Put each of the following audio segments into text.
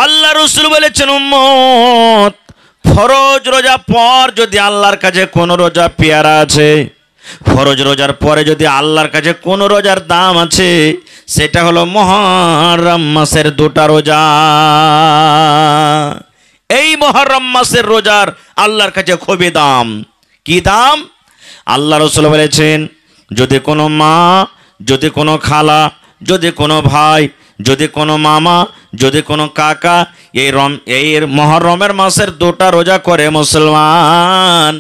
আল্লাহ রাসূল বলেছেন, উম্মত ফরজ রোজা পর যদি আল্লাহর কাছে কোন রোজা পেয়ারা আছে, ফরজ রোজার পরে যদি আল্লাহর কাছে কোন রোজার দাম আছে, সেটা হলো মুহররম মাসের দুটা রোজা। এই মুহররম মাসের রোজার আল্লাহর কাছে খুবই দাম। কি দাম? আল্লাহ রাসূল বলেছেন, যদি কোনো মা, যদি কোনো খালা, যদি কোনো ভাই, যদি কোনো মামা, যদি কোনো কাকা এই মুহররমের মাসের দুটা রোজা করে মুসলমান,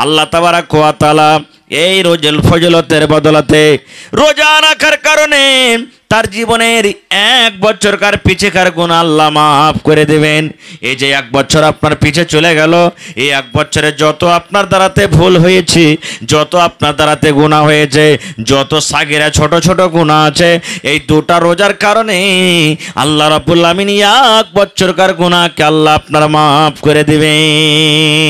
আল্লাহ তাবারাক ওয়া তাআলা এই রোজার ফজিলতের বদলাতে রোজা রাখার কারণে তার জীবনের 1 বছরকার পিছেকার গুনাহ আল্লাহ মাফ করে দেবেন। এই যে 1 বছর আপনার পিছে চলে গেল, এই 1 বছরে যত আপনার দ্বারাতে ভুল হয়েছে, যত আপনার দ্বারাতে গুনাহ হয়েছে, যত সাগিরা ছোট ছোট গুনাহ আছে, এই দুটা রোজার কারণে আল্লাহ রাব্বুল আমিন 1 বছরকার গুনাহকে আল্লাহ আপনার মাফ করে দিবেন।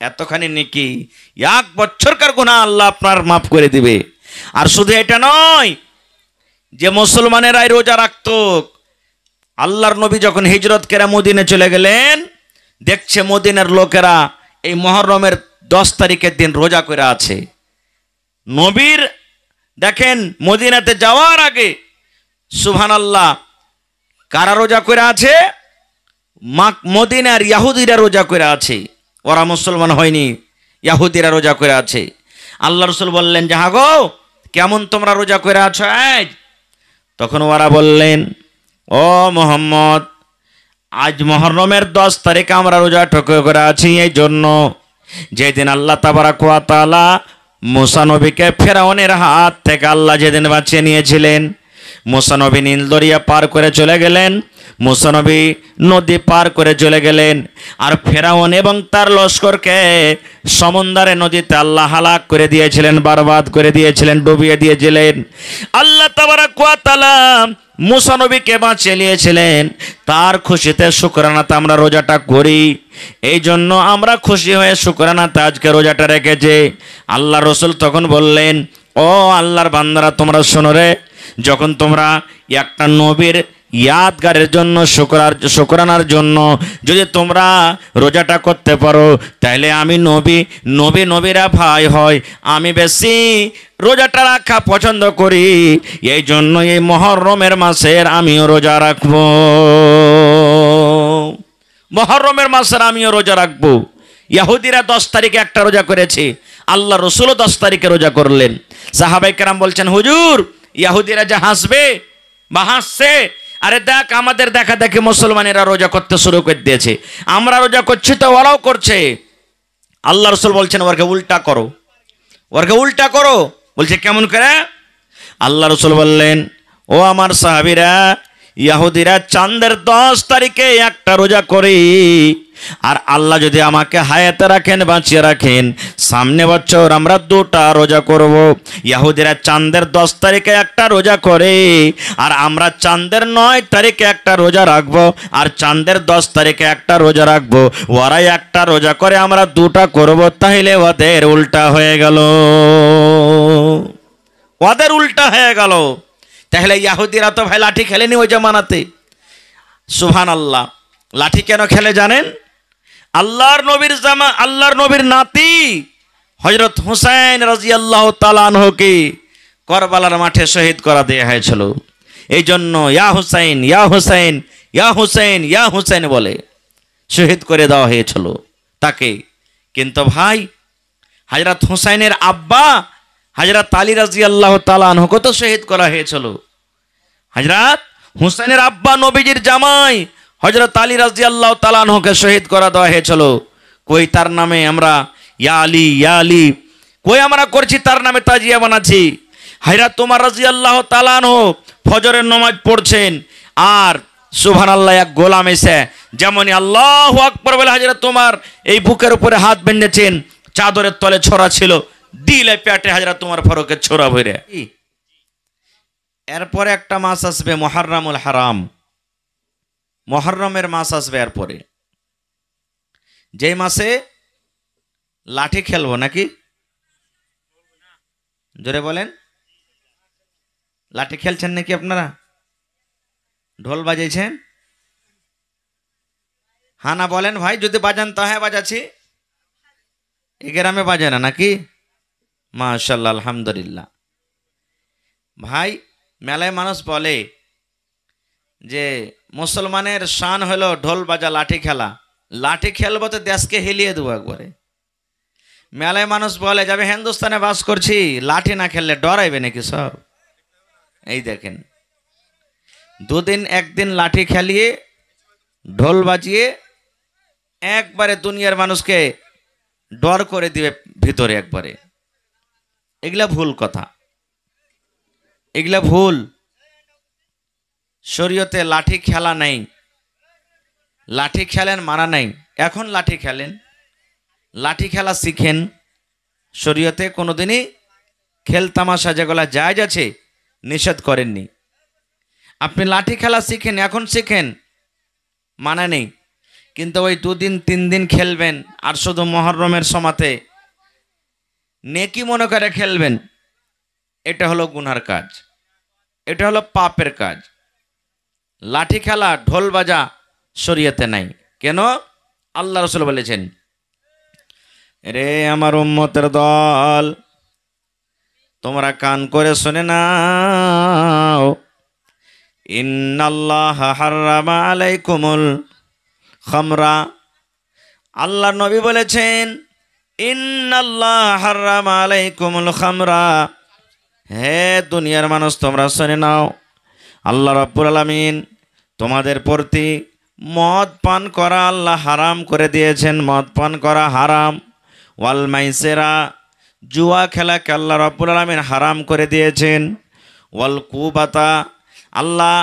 এতখানি নেকি, 1 বছরকার গুনাহ আল্লাহ আপনার মাফ করে দিবে। আর শুধু এটা নয় যে মুসলমানেরাই রোজা রাখত, আল্লাহর নবী যখন হিজরত করে মদিনে চলে গেলেন, দেখছে মদিনার লোকেরা এই মুহররমের 10 তারিখের দিন রোজা করে আছে। নবীর দেখেন মদিনাতে যাওয়ার আগে সুবহানাল্লাহ কারা রোজা করে আছে? মদিনার ইহুদিরা রোজা করে আছে, ওরা মুসলমান হয়নি, ইহুদিরা রোজা করে আছে। আল্লাহ রাসূল বললেন, যাহা গো কেমন তোমরা রোজা করে আছো আজ? তখন ওরা বললেন, ও মুহাম্মদ, আজ মুহররমের 10 তারিখ আমরা রোজা করে আছি এই জন্য যেদিন আল্লাহ তাবারাক ওয়া তাআলা মুসা নবীকে ফেরাউনের হাত থেকে আল্লাহ যেদিন বাঁচিয়ে নিয়েছিলেন। মুসা নবী নীল দরিয়া পার করে চলে গেলেন, মুসা নবী নদী পার করে চলে গেলেন, আর ফেরাউন এবং তার লস্করকে সমুদ্রে নদীতে আল্লাহ হালাক করে দিয়েছিলেন, বরবাদ করে দিয়েছিলেন, ডুবিয়ে দিয়েছিলেন। আল্লাহ তাবারাক ওয়া তাআলা মুসা নবীকে বাঁচিয়ে নিয়েছিলেন, তার খুশিতে শুকরানাতে আমরা রোজাটা করি। এই জন্য আমরা খুশি হয়ে শুকরানাতে আজকে রোজাটা রেখেছি। আল্লাহ রাসূল তখন বললেন, ও আল্লাহর বান্দারা তোমরা শোনো রে, যখন তোমরা একটা নবীর ইয়াদগারের জন্য শুকরানার জন্য যদি তোমরা রোজাটা করতে পারো, তাহলে আমি নবীরা ভাই হয়, আমি বেশি রোজাটা রাখা পছন্দ করি। এই জন্য এই মুহররমের মাসের আমিও রোজা রাখবো, মুহররমের মাসের আমিও রোজা রাখবো। ইহুদিরা 10 তারিখে একটা রোজা করেছে, আল্লাহ রাসূলও 10 তারিখে রোজা করলেন। সাহাবায়ে কেরাম বলছেন, হুজুর ইহুদিরা যা হাসবে বা হাসছে, আরে দেখ আমাদের দেখা দেখি মুসলমানেরা রোজা করতে শুরু করে দিয়েছে, আমরা রোজা করছি তো ওরাও করছে। আল্লাহ রাসূল বলছেন, ওরকে উল্টা করো, ওরকে উল্টা করো। বলছে কেমন করে? আল্লাহ রাসূল বললেন, ও আমার সাহাবীরা, ইহুদিরা চাঁদের 10 তারিখে একটা রোজা করে, আর আল্লাহ যদি আমাকে হায়াতে রাখেন, বাঁচিয়ে রাখেন, সামনে বছর আমরা 2টা রোজা করব। ইহুদিরা চাঁদের 10 তারিখে একটা রোজা করে, আর আমরা চাঁদের 9 তারিখে একটা রোজা রাখবো, আর চাঁদের 10 তারিখে একটা রোজা রাখবো। ওরাই একটা রোজা করে, আমরা 2টা করব, তাহলে ওদের উল্টা হয়ে গেল, ওদের উল্টা হয়ে গেল। তাহলে ইহুদিরা তো ভাই লাঠি খেলেনি ওই জামানাতে। সুবহানাল্লাহ, লাঠি কেন খেলে জানেন? আল্লাহর নবীর নাতি হযরত হুসাইন রাদিয়াল্লাহু তাআলা আনহুকে কারবালার মাঠে শহীদ করা দেয়া হয়েছিল। এই জন্য ইয়া হুসাইন, ইয়া হুসাইন, ইয়া হুসাইন, ইয়া হুসাইন বলে শহীদ করে দেওয়া হয়েছিল তাকে। কিন্তু ভাই হযরত হুসাইনের আব্বা হযরত আলী রাদিয়াল্লাহু তাআলা আনহুকে তো শহীদ করা হয়েছিল। হযরত হুসাইনের আব্বা নবীজির জামাই হযরত আলী রাদিয়াল্লাহু তাআলা আনহুকে শহীদ করা দেওয়া হয়েছিল। কই তার নামে আমরা ইয়া আলী, ইয়া আলী, কই আমরা করছি তার নামে তাজিয়া বানাচ্ছি। হযরত ওমর রাদিয়াল্লাহু তাআলা আনহু ফজরের নামাজ পড়ছেন, আর সুবহানাল্লাহ এক গোলাম এসে যেমনই আল্লাহু আকবার বলে হযরত ওমর এই বুকের উপরে হাত বেঁধেছেন, চাদরের তলে ছোরা ছিল, দিলে পেটে হযরত ওমর ফারুকের ছোরা ভরে। এরপরে একটা মাস আসবে মুহররমুল হারাম, মুহররমের মাস আসবে এরপরে, যে মাসে লাঠি খেলবো নাকি? জোরে বলেন, লাঠি খেলছেন নাকি আপনারা? ঢোল বাজাইছেন? হ্যাঁ না বলেন ভাই, যদি বাজান তো হ্যাঁ বাজাচ্ছি। এই গ্রামে বাজে না নাকি? মাশাআল্লাহ, আলহামদুলিল্লাহ। ভাই মেলায় মানুষ বলে যে মুসলমানের শান হলো ঢোল বাজা, লাঠি খেলা। লাঠি খেলবো তো দেশকে হিলিয়ে দেবো একবারে। মেলায় মানুষ বলে যাবে হিন্দুস্তানে বাস করছি, লাঠি না খেললে ডরাইবে নাকি সব? এই দেখেন, দুদিন একদিন লাঠি খেলিয়ে ঢোল বাজিয়ে একবারে দুনিয়ার মানুষকে ডর করে দিবে ভিতরে একবারে। এগুলা ভুল কথা, এগুলা ভুল। শরীয়তে লাঠি খেলা নেই, লাঠি খেলেন মানা নাই। এখন লাঠি খেলেন, লাঠি খেলা শিখেন। শরীয়তে কোনোদিনই খেল তামাশা যেগুলা জায়েজ আছে নিষেধ করেননি। আপনি লাঠি খেলা শিখেন, এখন শিখেন, মানা নেই। কিন্তু ওই 2 দিন 3 দিন খেলবেন আর শুধু মুহররমের সময়তে নেকি মনে করে খেলবেন, এটা হলো গুনার কাজ, এটা হলো পাপের কাজ। লাঠি খেলা ঢোল বাজা শরীয়তে নাই। কেন? আল্লাহ রাসূল বলেছেন, রে আমার উম্মতের দল, তোমরা কান করে শুনে নাও, ইন্নাল্লাহা হাররামা আলাইকুমুল খামরা। আল্লাহর নবী বলেছেন, ইন্নাল্লাহা হাররামা আলাইকুমুল খামরা। হে দুনিয়ার মানুষ, তোমরা শুনে নাও, আল্লাহ রাব্বুল আলামিন তোমাদের প্রতি মদ পান করা আল্লাহ হারাম করে দিয়েছেন। মদ পান করা হারাম। ওয়াল মাইসেরা, জুয়া খেলাকে আল্লাহ রাব্বুল আলামিন হারাম করে দিয়েছেন। ওয়াল কুবাতা, আল্লাহ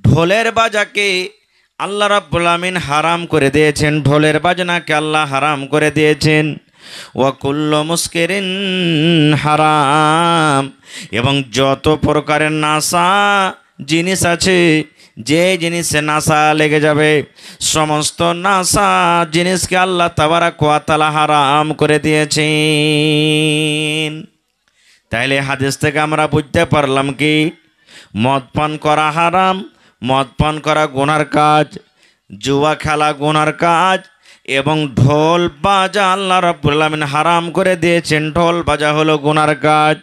ঢোলের বাজাকে আল্লাহ রাব্বুল আলামিন হারাম করে দিয়েছেন। ঢোলের বাজনাকে আল্লাহ হারাম করে দিয়েছেন। ওয়া কুল্লু মুস্কিরিন হারাম, এবং যত প্রকারের নাশা জিনিস আছে, যে জিনিসে নাশা লেগে যাবে, সমস্ত নাশা জিনিসকে আল্লাহ তাবারাক ওয়া তাআলা হারাম করে দিয়েছেন। তাইলে হাদিস থেকে আমরা বুঝতে পারলাম কি, মদ পান করা হারাম, মদ পান করা গুনার কাজ, জুয়া খেলা গুনার কাজ, এবং ঢোল বাজা আল্লাহ রাব্বুল আলামিন হারাম করে দিয়েছেন। ঢোল বাজা হলো গুনার কাজ।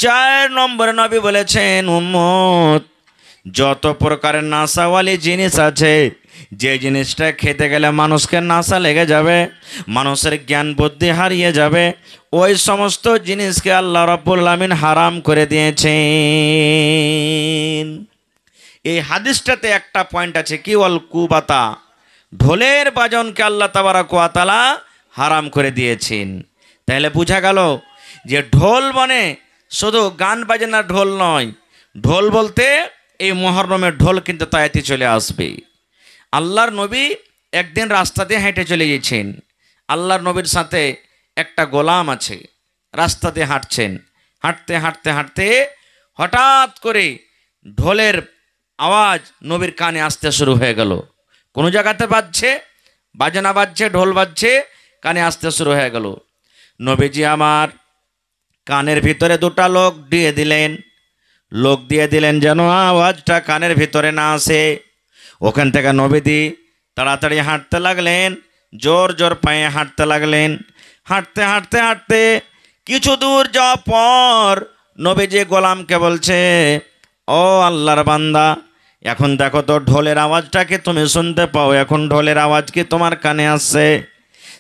4 নম্বরে নবী বলেছেন, উম্মত, যত প্রকারের নাশাওয়ালি জিনিস আছে, যে জিনিসটা খেতে গেলে মানুষকে নাশা লেগে যাবে, মানুষের জ্ঞান বুদ্ধি হারিয়ে যাবে, ওই সমস্ত জিনিসকে আল্লাহ রাব্বুল আলামিন হারাম করে দিয়েছেন। এই হাদিসটাতে একটা পয়েন্ট আছে কি, ওয়াল কুবাতা, ঢোলের বাজনকে আল্লাহ তাবারাক ওয়া তাআলা হারাম করে দিয়েছেন। তাহলে বোঝা গেল যে ঢোল মানে শুধু গান বাজনার ঢোল নয়। ঢোল বলতে এই মুহররমের ঢোল কিন্তু তায়াতি চলে আসবে। আল্লাহর নবী একদিন রাস্তা দিয়ে হেঁটে চলে গেছেন। আল্লাহর নবীর সাথে একটা গোলাম আছে, রাস্তা দিয়ে হাঁটছেন। হাঁটতে হাঁটতে হাঁটতে হঠাৎ করে ঢোলের আওয়াজ নবীর কানে আসতে শুরু হয়ে গেল। কোনো জায়গাতে বাজছে, বাজনা বাজছে, ঢোল বাজছে, কানে আসতে শুরু হয়ে গেল। নবীজি আমার কানের ভিতরে 2টা লোক দিয়ে দিলেন। লোক দিয়ে দিলেন যেন আওয়াজটা কানের ভিতরে না আসে। ওখান থেকে নবীজি তাড়াতাড়ি হাঁটতে লাগলেন, জোর জোর পায়ে হাঁটতে লাগলেন। হাঁটতে হাঁটতে হাঁটতে কিছু দূর যাওয়ার পর নবীজি গোলামকে বলছে, ও আল্লাহর বান্দা, এখন দেখো তো ঢোলের আওয়াজটাকে তুমি শুনতে পাও, এখন ঢোলের আওয়াজ কি তোমার কানে আসছে?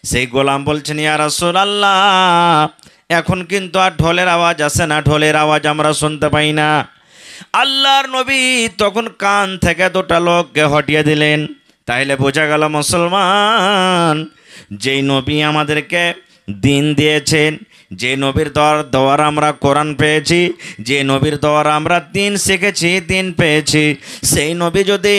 সেই গোলাম বলছেন, ইয়া রাসূলুল্লাহ, এখন কিন্তু আর ঢোলের আওয়াজ আসে না, ঢোলের আওয়াজ আমরা শুনতে পাই না। আল্লাহর নবী তখন কান থেকে 2টা লোককে হটিয়ে দিলেন। তাইলে বোঝা গেল মুসলমান, যেই নবী আমাদেরকে দিন দিয়েছেন, যে নবীর দওয়ার আমরা কোরআন পেয়েছি, যে নবীর দওয়ার আমরা দিন শিখেছি, দিন পেয়েছি, সেই নবী যদি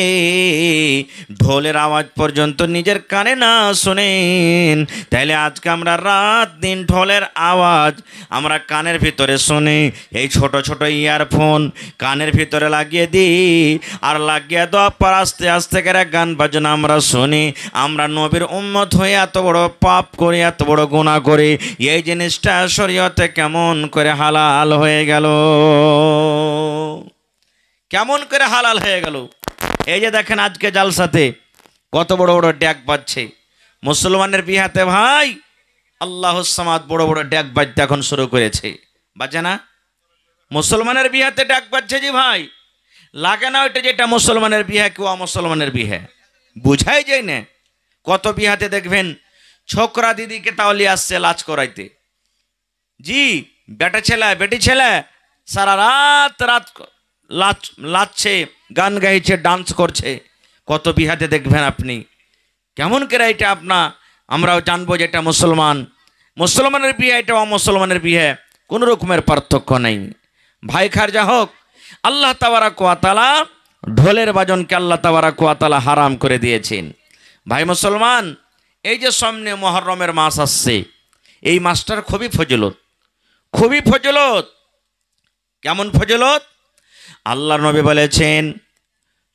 ঢোলের আওয়াজ পর্যন্ত নিজের কানে না শোনেন, তাহলে আজকে আমরা রাত দিন ঢোলের আওয়াজ আমরা কানের ভিতরে শুনি। এই ছোট ছোট ইয়ারফোন কানের ভিতরে লাগিয়ে দিই, আর লাগিয়ে দেওয়ার পর আস্তে আস্তে করে গান বাজনা আমরা শুনি। আমরা নবীর উম্মত হয়ে এত বড় পাপ করি, এত বড় গুনাহ করি। এই জিনিসটা শরীয়তে কেমন করে হালাল হয়ে গেল? কেমন করে হালাল হয়ে গেল? এই যে দেখেন আজকে জালসাতে কত বড় বড় ড্যাক বাজছে মুসলমানের বিহাতে ভাই। আল্লাহুস সামাদ বড় বড় ড্যাক বাজতে এখন শুরু করেছে, বাজে না? মুসলমানের বিহাতে ডাক বাজছে জি ভাই, লাগে না ওইটা যেটা মুসলমানের বিহা কেউ মুসলমানের বিহা বুঝাই যায় না। কত বিহাতে দেখবেন ছোকরা দিদিকে তাহলে আসছে লাজ করাইতে, জি বেটা ছেলে বেটি ছেলে সারা রাত রাত লাচছে, গান গাইছে, ডান্স করছে। কত বিহাতে দেখবেন আপনি। কেমন করে এটা আমরাও জানবো যে এটা মুসলমানের বিয়ে, এটা অমুসলমানের বিয়ে, কোনো রকমের পার্থক্য নেই ভাই। খারজা হোক, আল্লাহ তাবারাক ওয়া তাআলা ঢোলের বাজনকে আল্লাহ তাবারাক ওয়া তাআলা হারাম করে দিয়েছেন। ভাই মুসলমান, এই যে সামনে মুহররমের মাস আসছে, এই মাসটার খুবই ফজিলত, খুবই ফজিলত। কেমন ফজিলত? আল্লাহর নবী বলেছেন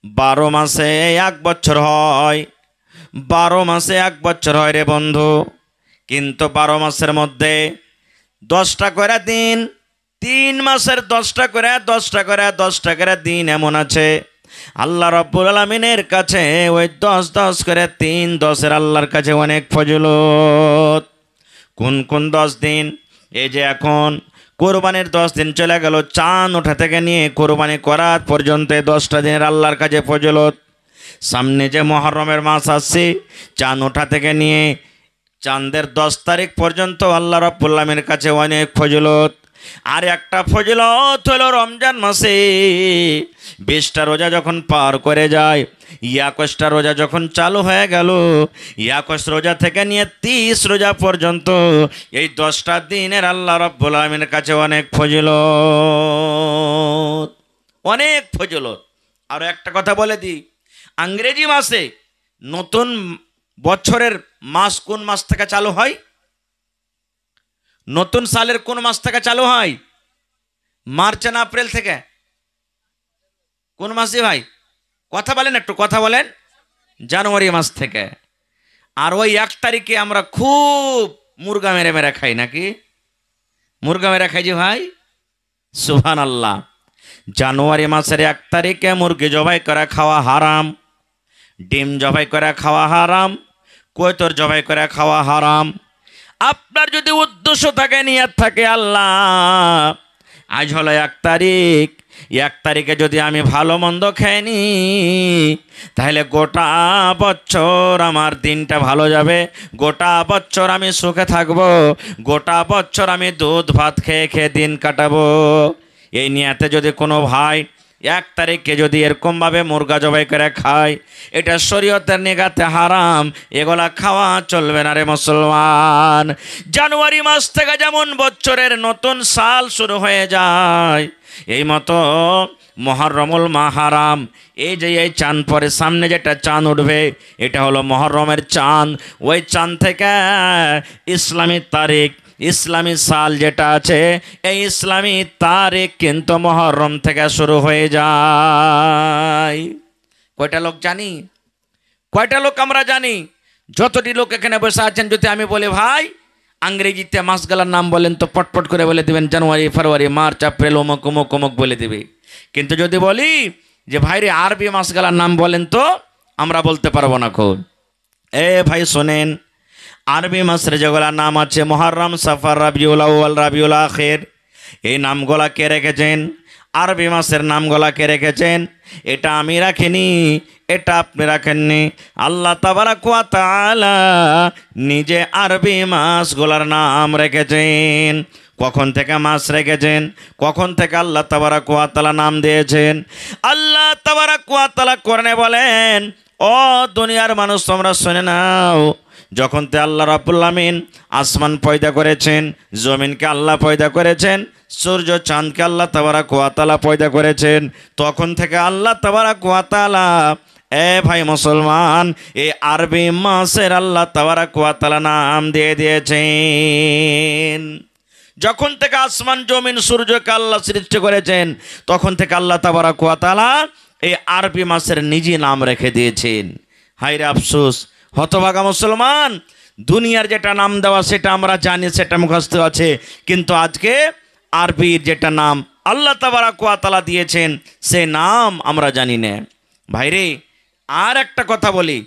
12 মাসে 1 বছর হয়, 12 মাসে 1 বছর হয় রে বন্ধু, কিন্তু 12 মাসের মধ্যে 10টা করে দিন, 3 মাসের 10টা করে দিন এমন আছে আল্লাহ রাব্বুল আলামিনের কাছে ওই 10 করে 3 10-এর আল্লাহর কাছে অনেক ফজিলত। কোন কোন 10 দিন? এই যে এখন কোরবানির 10 দিন চলে গেল, চাঁদ ওঠা থেকে নিয়ে কোরবানি করার পর্যন্ত 10টা দিনের আল্লাহর কাছে ফজিলত। সামনে যে মুহররমের মাস আসছে, চাঁদ ওঠা থেকে নিয়ে চাঁদের 10 তারিখ পর্যন্ত আল্লাহ রাব্বুল আলামিনের কাছে অনেক ফজিলত। আর একটা ফজিলত হলো রমজান মাসে 20টা রোজা যখন পার করে যায়, 21টা রোজা যখন চালু হয়ে গেল, 21 রোজা থেকে নিয়ে 30 রোজা পর্যন্ত এই 10টা দিনের আল্লাহ রাব্বুল আলামিনের কাছে অনেক ফজিলত, অনেক ফজিলত। আর একটা কথা বলে দিই, ইংরেজি মাসে নতুন বছরের মাস কোন মাস থেকে চালু হয়? নতুন সালের কোন মাস থেকে চালু হয়? মার্চ না এপ্রিল থেকে? কোন মাসে ভাই? কথা বলেন, একটু কথা বলেন। জানুয়ারি মাস থেকে। আর ওই 1 তারিখে আমরা খুব মুরগা মেরে মেরে খাই, নাকি? মুরগা মেরে খাই যে ভাই, সুবহানাল্লাহ। জানুয়ারি মাসের 1 তারিখে মুরগি জবাই করে খাওয়া হারাম, ডিম জবাই করে খাওয়া হারাম, কৈতর জবাই করে খাওয়া হারাম। আপনার যদি উদ্দেশ্য থাকে, নিয়ত থাকে আল্লাহ আজ হলো 1 তারিখ, 1 তারিখে যদি আমি ভালো মন্দ খাইনি তাহলে গোটা বছর আমার দিনটা ভালো যাবে, গোটা বছর আমি সুখে থাকবো, গোটা বছর আমি দুধ ভাত খেয়ে খেয়ে দিন কাটাবো। এই নিয়তে যদি কোনো ভাই 1 তারিখে যদি এরকমভাবে মুরগা জবাই করে খায়, এটা শরীয়তের নিগাতে হারাম, এগুলা খাওয়া চলবে না রে মুসলমান। জানুয়ারি মাস থেকে যেমন বছরের নতুন সাল শুরু হয়ে যায়, এই মতো মুহররমুল মাহারাম, এই যে এই চাঁদ পরে সামনে যেটা চাঁদ উঠবে, এটা হলো মুহররমের চাঁদ। ওই চাঁদ থেকে ইসলামী তারিখ, ইসলামী সাল যেটা আছে, এই ইসলামী তারিখ কিন্তু মুহররম থেকে শুরু হয়ে যায়। কয়টা লোক জানি? কয়টা লোক আমরা জানি? যতটি লোক এখানে বসে আছেন, যদি আমি বলি ভাই ইংরেজিতে মাসগুলোর নাম বলেন, তো পটপট করে বলে দেবেন জানুয়ারি, ফেব্রুয়ারি, মার্চ, এপ্রিল, অমুক অমুক অমুক বলে দেবে। কিন্তু যদি বলি যে ভাই রে আরবি মাসগুলোর নাম বলেন, তো আমরা বলতে পারবো না। খুব ভাই শোনেন, আরবি মাসের যেগুলা নাম আছে মুহররম, সফর, রবিউল আউয়াল, রবিউল আখির, এই নামগুলা কে রেখেছেন? আরবি মাসের নামগুলা কে রেখেছেন? এটা আমি রাখিনি, এটা আপনি রাখেননি। আল্লাহ তাবারাক ওয়া তাআলা নিজে আরবি মাসগুলার নাম রেখেছেন। কখন থেকে মাস রেখেছেন, কখন থেকে আল্লাহ তাবারাক ওয়া তাআলা নাম দিয়েছেন? আল্লাহ তাবারাক ওয়া তাআলা কোরআনে বলেন, ও দুনিয়ার মানুষ তোমরা শুনে নাও, যখন তে আল্লাহ রাব্বুল আমিন আসমান পয়দা করেছেন, জমিনকে আল্লাহ পয়দা করেছেন, সূর্য চাঁদকে আল্লাহ তাবারাক ওয়া তাআলা পয়দা করেছেন, তখন থেকে আল্লাহ তাবারাক ওয়া তাআলা ভাই মুসলমান এই আরবি মাসের আল্লাহ তাবারাক ওয়া তাআলা নাম দিয়ে দিয়েছেন। যখন থেকে আসমান জমিন সূর্যকে আল্লাহ সৃষ্টি করেছেন, তখন থেকে আল্লাহ তাবারাক ওয়া তাআলা এই আরবি মাসের নিজে নাম রেখে দিয়েছেন। হায়রে আফসোস, হতভাগা মুসলমান, দুনিয়ার যেটা নাম দেওয়া সেটা আমরা জানি, সেটা মুখস্থ আছে, কিন্তু আজকে আরবির যেটা নাম আল্লাহ তাবারাক ওয়া তাআলা দিয়েছেন সে নাম আমরা জানি না। ভাইরে আর একটা কথা বলি,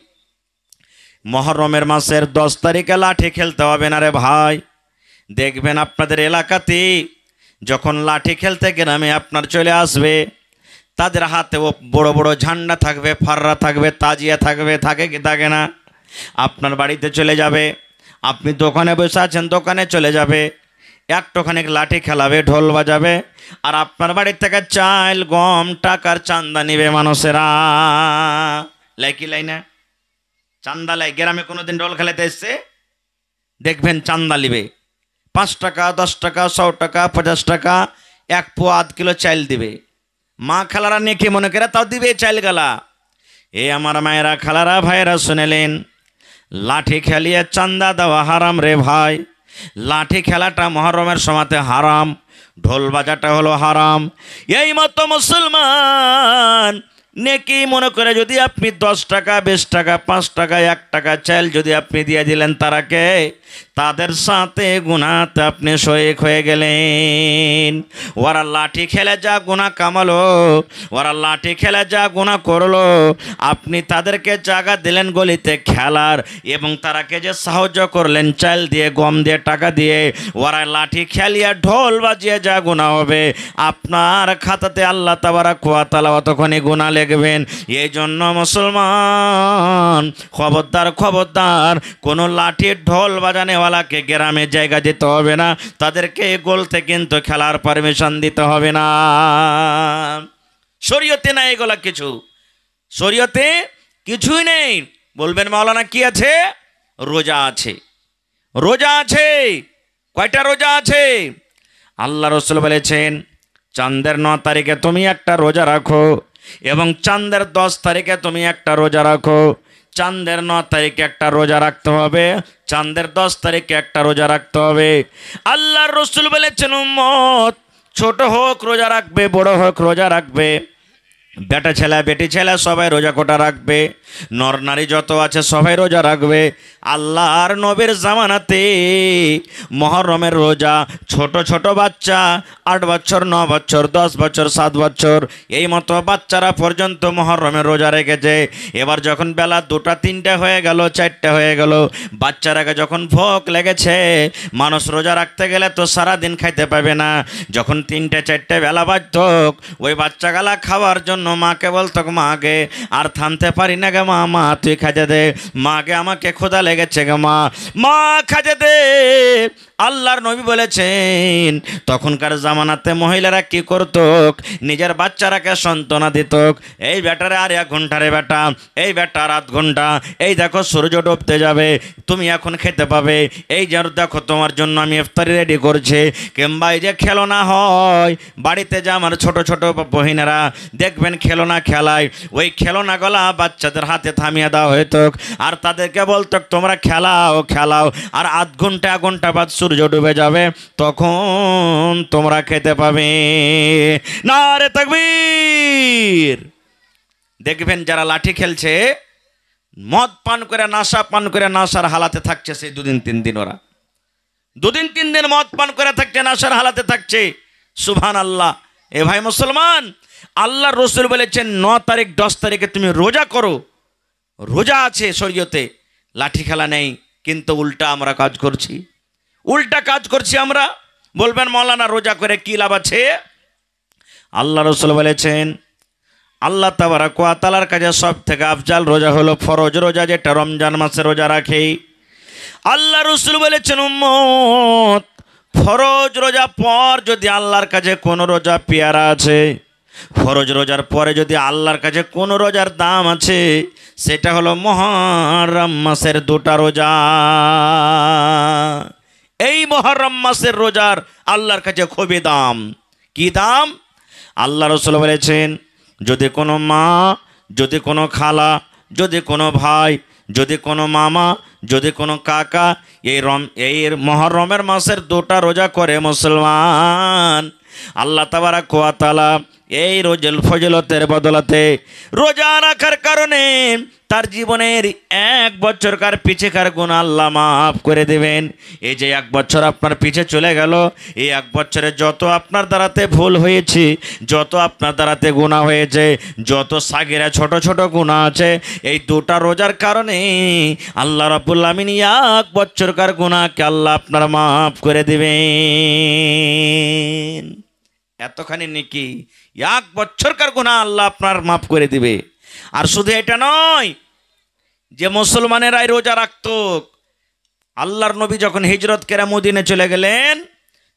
মহরমের মাসের 10 তারিখে লাঠি খেলতে হবে না রে ভাই। দেখবেন আপনাদের এলাকাতে যখন লাঠি খেলতে গ্রামে আপনার চলে আসবে, তাদের হাতেও বড় বড় ঝান্ডা থাকবে, ফাররা থাকবে, তাজিয়া থাকবে, থাকে কি থাকে না? আপনার বাড়িতে চলে যাবে, আপনি দোকানে বসে আছেন, দোকানে চলে যাবে, একটুখানি লাঠি খেলাবে, ঢোল বাজাবে, আর আপনার বাড়ির থেকে চাল গম টাকার চান্দা নিবে মানুষেরা। লাইকি লাই না? চান্দা লাই। গ্রামে কোনোদিন ঢোল খেলাতে এসছে দেখবেন চান্দা নিবে, 5 টাকা, 10 টাকা, 100 টাকা, 50 টাকা, 1 পোয়া 1 কিলো চাল দিবে। মা খালারা নেকি মনে করে তাও দিবে চাল গালা। এ আমার মায়েরা, খালারা, ভাইয়েরা শুনেলেন, লাঠি খেলিয়ে চান্দা দেওয়া হারাম রে ভাই। লাঠি খেলাটা মহরমের সময়তে হারাম, ঢোল বাজাটা হলো হারাম। এই মতো মুসলমান নেকি মনে করে যদি আপনি 10 টাকা, 20 টাকা, 5 টাকা, 1 টাকা চাল যদি আপনি দিয়ে দিলেন তারাকে, তাদের সাথে গুনাতে আপনি শরিক হয়ে গেলেন। ওরা লাঠি খেলে যা গুনাহ কামালো, ওরা লাঠি খেলে যা গুনাহ করলো, আপনি তাদেরকে জায়গা দিলেন গলিতে খেলার, এবং তারাকে যে সাহায্য করলেন চাল দিয়ে, গম দিয়ে, টাকা দিয়ে, ওরা লাঠি খেলিয়া ঢোল বাজিয়ে যা গুনাহ হবে, আপনার খাতাতে আল্লাহ তাবারাক ওয়া তাআলা অতখানি গুনাহ লিখবেন। এই জন্য মুসলমান খবরদার, খবরদার, কোনো লাঠি ঢোল বাজানেওয়ালাকে গ্রামে জায়গা দিতে হবে না, তাদেরকে গলতে কিন্তু খেলার পারমিশন দিতে হবে না। শরীয়তে না এগুলা কিছু, শরীয়তে কিছুই নেই। বলবেন মাওলানা কি আছে? রোজা আছে, রোজা আছে। কয়টা রোজা আছে? আল্লাহ রাসূল বলেছেন, চাঁদের 9 তারিখে তুমি একটা রোজা রাখো, এবং চাঁদের 10 তারিখে তুমি একটা রোজা রাখো। চাঁদের 9 তারিখে একটা রোজা রাখতে হবে, চাঁদের 10 তারিখে একটা রোজা রাখতে হবে। আল্লাহর রাসূল বলেছেন, উম্মত ছোট হোক রোজা রাখবে, বড় হোক রোজা রাখবে, বেটা ছেলে বেটি ছেলে সবাই রোজা কোটা রাখবে, নর নারী যত আছে সবাই রোজা রাখবে। আল্লাহর নবীর জামানাতে মহরমের রোজা ছোট ছোট বাচ্চা 8 বছর, 9 বছর, 10 বছর, 7 বছর এই মতো বাচ্চারা পর্যন্ত মহরমের রোজা রেখেছে। এবার যখন বেলা 2টা 3টে হয়ে গেল, 4টে হয়ে গেল, বাচ্চারাকে যখন ভোক লেগেছে, মানুষ রোজা রাখতে গেলে তো সারাদিন খাইতে পাবে না, যখন 3টে 4টে বেলা বাজত, ওই বাচ্চাগুলা খাওয়ার জন্য মাকে বলতো, মাকে আর থামতে পারি না গে মা, মা তুই খাজে দে, মাকে আমাকে ক্ষুধা লেগেছে গে মা, মা খাজে দে। আল্লাহর নবী বলেছেন, তখনকার জামানাতে মহিলারা কি করত? নিজের বাচ্চারাকে সান্ত্বনা দিত, এই বেটারে আর 1 ঘন্টা রে বেটা, এই বেটা আর 1/2 ঘন্টা, এই দেখো সূর্য ডুবতে যাবে, তুমি এখন খেতে পাবে, এই যে দেখো তোমার জন্য আমি ইফতারি রেডি করছি। কিংবা এই যে খেলনা হয় বাড়িতে, যে আমার ছোট ছোট বহিনেরা দেখবেন খেলনা খেলায়, ওই খেলনাগুলা বাচ্চাদের হাতে থামিয়ে দেওয়া হইতো, আর তাদেরকে বলতো তোমরা খেলাও খেলাও, আর 1/2 ঘন্টা 1 ঘন্টা বাদ সূর্য ডুবে যাবে, তখন তোমরা খেতে পাবে। নারে তাকবীর। দেখবেন যারা লাঠি খেলছে, মদ পান করে, নাশা পান করে, নাশার হালাতে থাকছে, সেই 2 দিন 3 দিন, ওরা 2 দিন 3 দিন মদ পান করে থাকছে, নাশার হালাতে থাকছে। সুবহানাল্লাহ। এ ভাই মুসলমান, আল্লাহর রাসূল বলেছেন 9 তারিখ 10 তারিখে তুমি রোজা করো, রোজা আছে শরীয়তে, লাঠি খেলা নেই। কিন্তু উল্টা আমরা কাজ করছি, উল্টা কাজ করছি আমরা। বলবেন মাওলানা রোজা করে কি লাভ আছে? আল্লাহ রাসূল বলেছেন, আল্লাহ তাবারাক ওয়া তাআলার কাছে সব থেকে আফজাল রোজা হলো ফরজ রোজা, যেটা রমজান মাসে রোজা রাখে। আল্লাহ রাসূল বলেছেন, উম্মত ফরজ রোজা পর যদি আল্লাহর কাছে কোনো রোজা পেয়ারা আছে, ফরজ রোজার পরে যদি আল্লাহর কাছে কোনো রোজার দাম আছে, সেটা হলো মুহররম মাসের 2টা রোজা। এই মুহররম মাসের রোজার আল্লাহর কাছে খুবই দাম। কি দাম? আল্লাহ রাসূল বলেছেন, যদি কোনো মা, যদি কোনো খালা, যদি কোনো ভাই, যদি কোনো মামা, যদি কোনো কাকা এই মুহররমের মাসের 2টা রোজা করে মুসলমান, আল্লাহ তাবারাক ওয়া তাআলা এই রোজার ফজিলতের বদলাতে, রোজা রাখার কারণে তার জীবনের 1 বছরকার পিছেকার গুনাহ আল্লাহ মাফ করে দেবেন। এই যে 1 বছর আপনার পিছে চলে গেল, এই 1 বছরে যত আপনার দ্বারাতে ভুল হয়েছে, যত আপনার দ্বারাতে গুনাহ হয়েছে, যত সাগিরা ছোট ছোট গুনাহ আছে, এই 2টা রোজার কারণে আল্লাহ রাব্বুল আমিন 1 বছরকার গুনাহকে আল্লাহ আপনার মাফ করে দেবেন। এতখানি নেকি, 1 বছরকার গুনাহ আল্লাহ আপনার মাফ করে দিবে। আর শুধু এটা নয়, যে মুসলমানেরাই রোজা রাখত, আল্লাহর নবী যখন হিজরত করে মদিনে চলে গেলেন,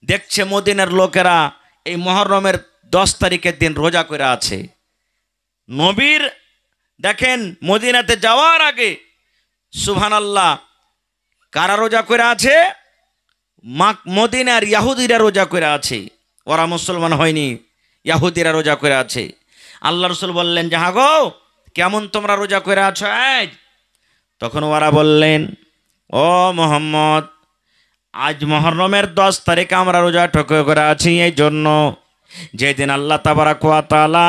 দেখছে মদিনার লোকেরা এই মুহররমের 10 তারিখের দিন রোজা করে আছে। নবীর দেখেন মদিনাতে যাওয়ার আগে সুবহানাল্লাহ কারা রোজা করে আছে? মদিনার ইহুদিরা রোজা করে আছে, ওরা মুসলমান হয়নি, ইহুদিরা রোজা করে আছে। আল্লাহ রাসূল বললেন, যাহা গো কেমন তোমরা রোজা করে আছো আজ? তখন ওরা বললেন, ও মুহাম্মদ, আজ মুহররমের 10 তারিখে আমরা রোজা করে আছি, এই জন্য যেদিন আল্লাহ তাবারাক ওয়া তাআলা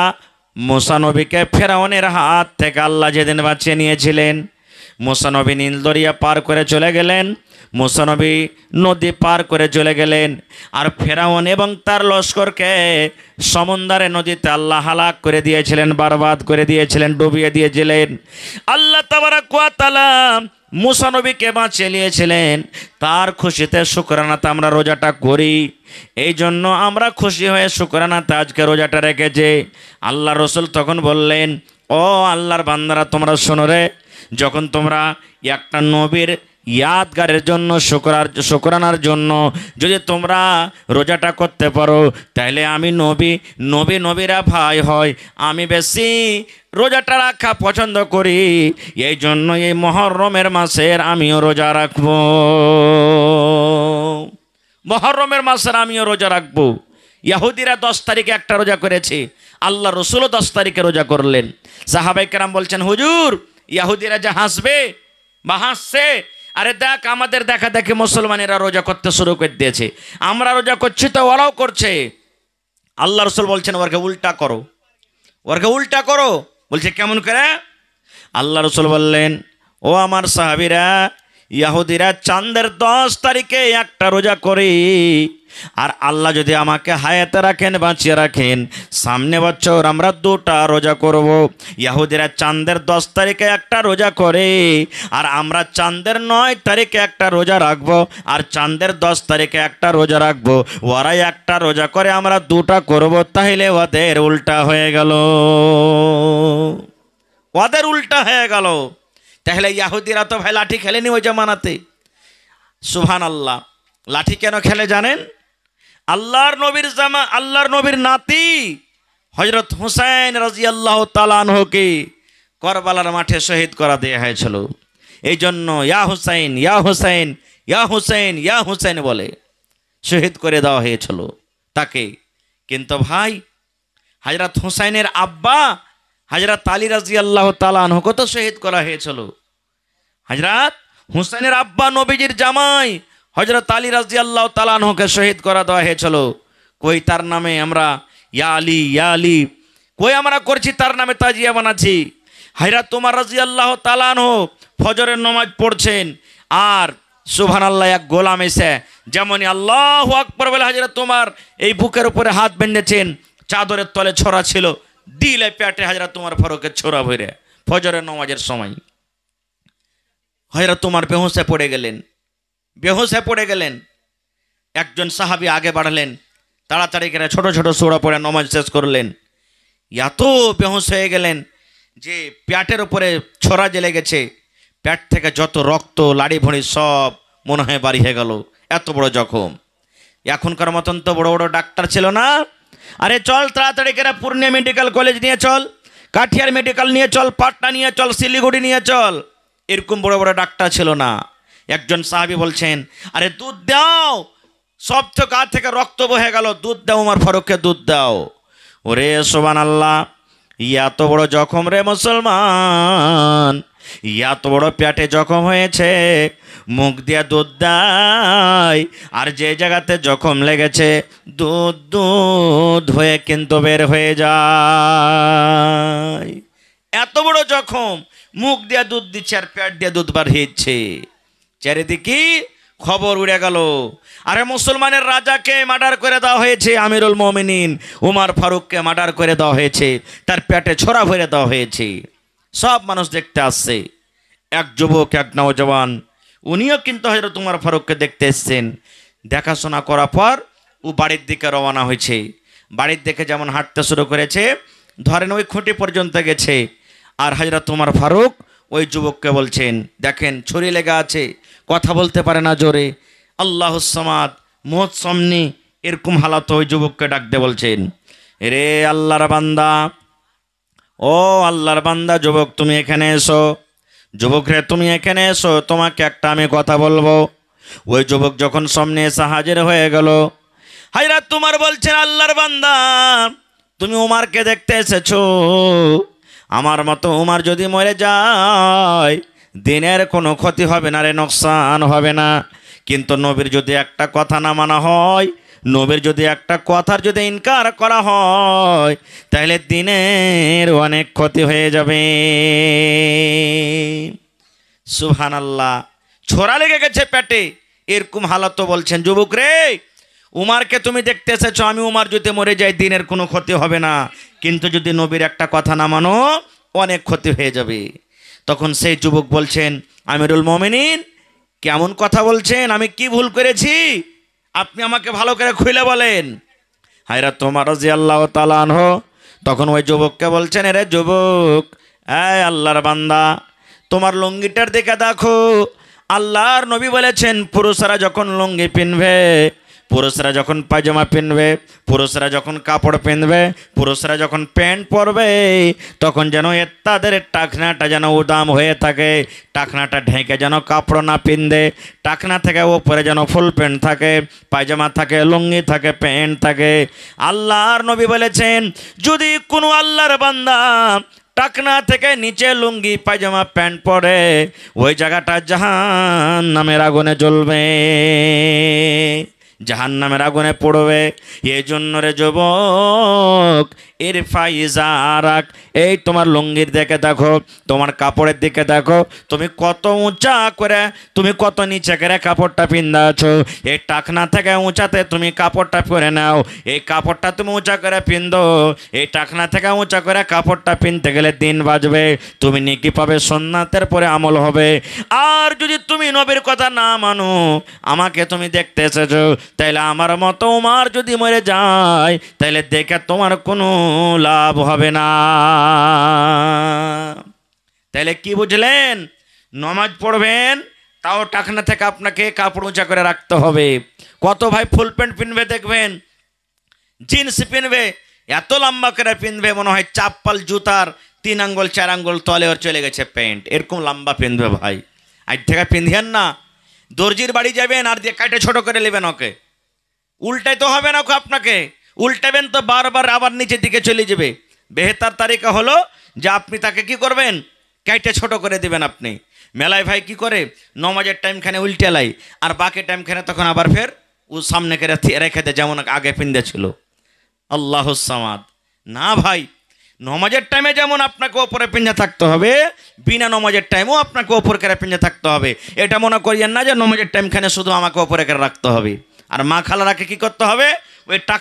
মুসা নবীকে ফেরাউনের হাত থেকে আল্লাহ যেদিন বাঁচিয়ে নিয়েছিলেন, মুসা নবী নীল দরিয়া পার করে চলে গেলেন, মুসা নবী নদী পার করে চলে গেলেন, আর ফেরাউন এবং তার লস্করকে সমুদ্রে নদীতে আল্লাহ হালাক করে দিয়েছিলেন, বরবাদ করে দিয়েছিলেন, ডুবিয়ে দিয়েছিলেন। আল্লাহ তাবারাক ওয়া তাআলা মুসা নবীকে বাঁচিয়ে নিয়েছিলেন, তার খুশিতে শুকরানাতে আমরা রোজাটা করি। এই জন্য আমরা খুশি হয়ে শুকরানাতে আজকে রোজাটা রেখেছি। আল্লাহ রসুল তখন বললেন, ও আল্লাহর বান্দারা, তোমরা শোনো রে, যখন তোমরা একটা নবীর ইয়াদগারের জন্য শুকরানার জন্য যদি তোমরা রোজাটা করতে পারো, তাহলে আমি নবীরা ভাই হয়, আমি বেশি রোজাটা রাখা পছন্দ করি। এই জন্য এই মুহররমের মাসের আমিও রোজা রাখবো, মুহররমের মাসের আমিও রোজা রাখবো। ইহুদিরা 10 তারিখে একটা রোজা করেছে, আল্লাহ রসুলও 10 তারিখে রোজা করলেন। সাহাবায়ে কেরাম বলছেন, হুজুর ইহুদিরা যা হাসবে বা হাসছে, আরে দেখ আমাদের দেখা দেখে মুসলমানেরা রোজা করতে শুরু করে দিয়েছে, আমরা রোজা করছি তো ওরাও করছে। আল্লাহ রসুল বলছেন, ওরকে উল্টা করো, ওরকে উল্টা করো। বলছে কেমন করে? আল্লাহ রসুল বললেন, ও আমার সাহাবীরা, ইহুদিরা চাঁদের 10 তারিখে একটা রোজা করে, আর আল্লাহ যদি আমাকে হায়াতে রাখেন, বাঁচিয়ে রাখেন, সামনে বছর আমরা 2টা রোজা করব। ইহুদিরা চাঁদের 10 তারিখে একটা রোজা করে, আর আমরা চাঁদের 9 তারিখে একটা রোজা রাখবো, আর চাঁদের 10 তারিখে একটা রোজা রাখবো। ওরাই একটা রোজা করে, আমরা 2টা করব। তাহলে ওদের উল্টা হয়ে গেল, ওদের উল্টা হয়ে গেল। তাহলে ইহুদিরা তো ভাই লাঠি খেলেনি ওই জামানাতে। সুবহানাল্লাহ, লাঠি কেন খেলে জানেন? আল্লাহর নবীর নাতি হযরত হুসাইন রাদিয়াল্লাহু তাআলা আনহুকে কারবালার মাঠে শহীদ করা দেয়া হয়েছিল। এই জন্য ইয়া হুসাইন, ইয়া হুসাইন, ইয়া হুসাইন, ইয়া হুসাইন বলে শহীদ করে দেওয়া হয়েছিল তাকে। কিন্তু ভাই হযরত হুসাইনের আব্বা হযরত আলী রাদিয়াল্লাহু তাআলা আনহুকে তো শহীদ করা হয়েছিল। হযরত হুসাইনের আব্বা নবীজির জামাই হযরত আলী রাদিয়াল্লাহু তাআলা আনহুকে শহীদ করা দেওয়া হয়েছিল। কই তার নামে আমরা ইয়া আলী, ইয়া আলী, কই আমরা করছি তার নামে তাজিয়া বানাচ্ছি। হযরত ওমর রাদিয়াল্লাহু তাআলা আনহু ফজরের নামাজ পড়ছেন, আর সুবহানাল্লাহ এক গোলাম এসে যেমনই আল্লাহু আকবার বলে হযরত ওমর এই বুকের উপরে হাত বেঁধেছেন, চাদরের তলে ছোরা ছিল, দিলে পেটে হযরত ওমর ফারুকের ছোরা ভরে ফজরের নামাজের সময়। হযরত ওমর বেহুশ হয়ে পড়ে গেলেন। একজন সাহাবী আগে বাড়লেন, তাড়াতাড়ি করে ছোট ছোট সূরা পড়ে নামাজ শেষ করলেন। এত বেহুশ হয়ে গেলেন যে পেটের উপরে ছোরা জ্বলে গেছে, পেট থেকে যত রক্ত লাড়ি ভড়ি সব মনে হয় বাড়ি হয়ে গেল, এত বড় জখম। এখনকার মতন তো বড় বড় ডাক্তার ছিল না। আরে চল তাড়াতাড়ি করে পূর্ণিয়া মেডিকেল কলেজ নিয়ে চল, কাঠিয়ার মেডিকেল নিয়ে চল, পাটনা নিয়ে চল, শিলিগুড়ি নিয়ে চল, এরকম বড় বড় ডাক্তার ছিল না। একজন সাহাবী বলছেন, আরে দুধ দাও, সব তো গা থেকে রক্ত বহে গেল, দুধ দাও, ওমর ফারুককে দুধ দাও। ওরে সুবহানাল্লাহ, এত বড় জখম রে মুসলমান, এত বড় পেটে জখম হয়েছে, মুখ দিয়া দুধ দেয়, আর যে জায়গাতে জখম লেগেছে দুধ হয়ে কিন্তু বের হয়ে যায়। এত বড় জখম, মুখ দিয়া দুধ দিচ্ছে আর পেট দিয়া দুধ বার হচ্ছে। চারিদিকে খবর উড়ে গেল, আরে মুসলমানের রাজাকে মার্ডার করে দেওয়া হয়েছে, আমিরুল মুমিনিন উমর ফারুককে মার্ডার করে দেওয়া হয়েছে, তার পেটে ছোরা ভরে দেওয়া হয়েছে। সব মানুষ দেখতে আসছে। এক যুবক, এক নওজওয়ান, উনিও কিন্তু হযরত উমর ফারুককে দেখতে এসেছেন। দেখাশোনা করার পর ও বাড়ির দিকে রওনা হয়েছে। বাড়ির দিকে যেমন হাঁটতে শুরু করেছে, ধরেন ওই খুঁটি পর্যন্ত গেছে, আর হযরত উমর ফারুক ওই যুবককে বলছেন, দেখেন ছুরি লেগে আছে, কথা বলতে পারে না জোরে, আল্লাহুস সামাদ, মুহূর্ত সামনে, এরকম হালাত ওই যুবককে ডাকতে বলছেন, রে আল্লাহর বান্দা, ও আল্লাহর বান্দা, যুবক তুমি এখানে এসো, যুবক রে তুমি এখানে এসো, তোমাকে একটা আমি কথা বলবো। ওই যুবক যখন সামনে এসে হাজির হয়ে গেল, হযরত উমর বলছেন, আল্লাহর বান্দা, তুমি উমরকে দেখতে এসেছো, আমার মতো উমর যদি মরে যায় দিনের কোনো ক্ষতি হবে না রে, নোকসান হবে না, কিন্তু নবীর যদি একটা কথা না মানা হয়, নবীর যদি একটা কথার যদি ইনকার করা হয়, তাহলে দিনের অনেক ক্ষতি হয়ে যাবে। সুবহানাল্লাহ। ছোরা লেগে গেছে পেটে, এরকম হালত বলছেন, যুবক রে উমারকে তুমি দেখতে এসেছো, আমি উমার যদি মরে যাই দিনের কোনো ক্ষতি হবে না, কিন্তু যদি নবীর একটা কথা না মানো অনেক ক্ষতি হয়ে যাবে। তখন সেই যুবক বলছেন, আমিরুল মুমিনিন কেমন কথা বলছেন, আমি কি ভুল করেছি, আপনি আমাকে ভালো করে খুলে বলেন। হযরত ওমর রাদিয়াল্লাহু তাআলা আনহু তখন ওই যুবককে বলছেন, রে যুবক, এই আল্লাহর বান্দা, তোমার লুঙ্গিটার দিকে দেখো, আল্লাহর নবী বলেছেন পুরুষরা যখন লুঙ্গি পিনবে, পুরুষরা যখন পায়জামা পিনবে, পুরুষরা যখন কাপড় পিনবে, পুরুষরা যখন প্যান্ট পরবে, তখন যেন তাদের টাকনাটা যেন উদাম হয়ে থাকে, টাকনাটা ঢেকে যেন কাপড় না পিনদে, টাকনা থেকে ওপরে যেন ফুল প্যান্ট থাকে, পায়জামা থাকে, লুঙ্গি থাকে, প্যান্ট থাকে। আল্লাহর নবী বলেছেন, যদি কোনো আল্লাহর বান্দা টাকনা থেকে নিচে লুঙ্গি পায়জামা প্যান্ট পরে, ওই জায়গাটা জাহান্নামের আগুনে জ্বলবে, জাহান্নামের আগুনে পড়বে। এই জন্য রে যুবক, এর ফাইজারাক, এই তোমার লুঙ্গির দিকে দেখো, তোমার কাপড়ের দিকে দেখো, তুমি কত উঁচা করে, তুমি কত নিচে করে কাপড়টা পিন্দা আছো, এই টাকনা থেকে উঁচাতে তুমি কাপড়টা পরে নাও, এই কাপড়টা তুমি উঁচা করে পিন্দো, এই টাকনা থেকে উঁচা করে কাপড়টা পিনতে গেলে দিন বাজবে, তুমি নেকি পাবে, সুন্নাতের পরে আমল হবে। আর যদি তুমি নবীর কথা না মানো, আমাকে তুমি দেখতে এসেছো, তাইলে আমার মতো উমর যদি মরে যায়, তাইলে দেখে তোমার কোনো লাভ হবে না। তাইলে কি বুঝলেন, নামাজ পড়বেন তাও টাকনা থেকে আপনাকে কাপড় উঁচা করে রাখতে হবে। কত ভাই ফুল প্যান্ট পিনবে, দেখবেন জিন্স পিনবে, এত লম্বা করে পিনবে মনে হয় চাপ্পাল জুতার 3 আঙ্গুল 4 আঙ্গুল তলে ওর চলে গেছে প্যান্ট, এরকম লম্বা পিনবে ভাই। আজ থেকে পিন্ধিয়েন না, দর্জির বাড়ি যাবেন আর দিয়ে কাটে ছোট করে নেবেন, ওকে উল্টাই তো হবে না, ওকে আপনাকে উল্টাবেন তো বারবার আবার নিচের দিকে চলে যাবে। বেহতার তারিকা হলো যে আপনি তাকে কি করবেন, কাইটে ছোট করে দিবেন। আপনি মেলায় ভাই কি করে, নমাজের টাইমখানে উল্টে লাই, আর বাকি টাইমখানে তখন আবার ফের ও সামনে করে রেখে দেয় যেমন আগে পিন্দে ছিল। আল্লাহুস সামাদ। না ভাই, নমাজের টাইমে যেমন আপনাকে ওপরে পিঞ্জা থাকতে হবে, বিনা নমাজের টাইমেও আপনাকে ওপর করে পিঞ্জা থাকতে হবে। এটা মনে করিয়েন না যে নমাজের টাইমখানে শুধু আমাকে ওপরে করে রাখতে হবে। আর মা খালারাকে কি করতে হবে, ওই টাকা